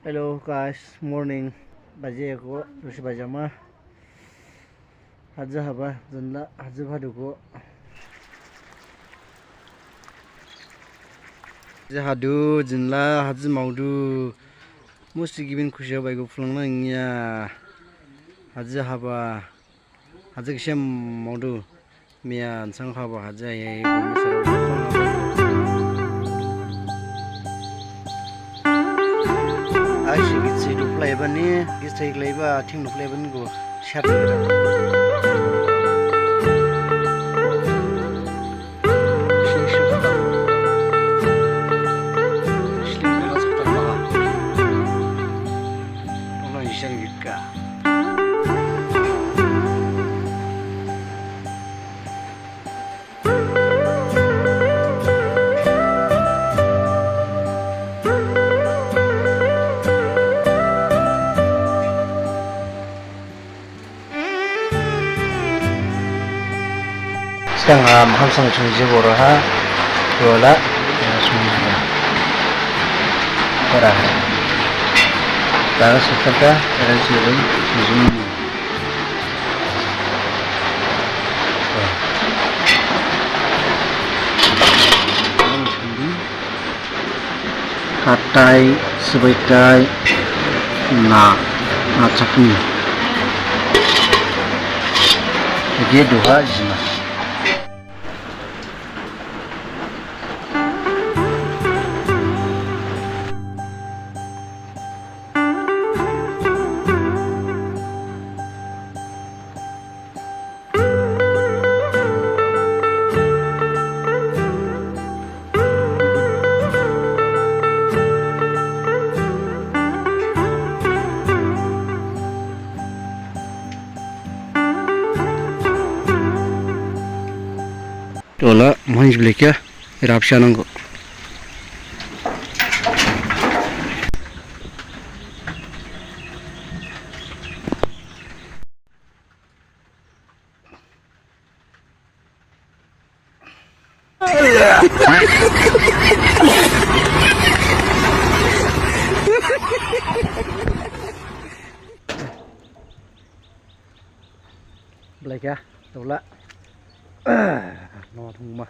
Hello guys, morning. Baje ko terus bajama. Haja haba janla haja bhadu ko. Hadu janla haja maudu. Musti gibin khushi bai go fulangna nya. Haja haba haja kisam maudu. Mia sang haba haja ye Aisy gitsi du flavor ni gitsi flavor ting du flavor ni go share Sekarang hamsang cungji boroha dola sungji berah. Lalu setelah ada sirin zoom. Katai sebagai na cakni. Jadi dua jenis. Tola mahis belika rapsha nanggo belika tola no thùng mà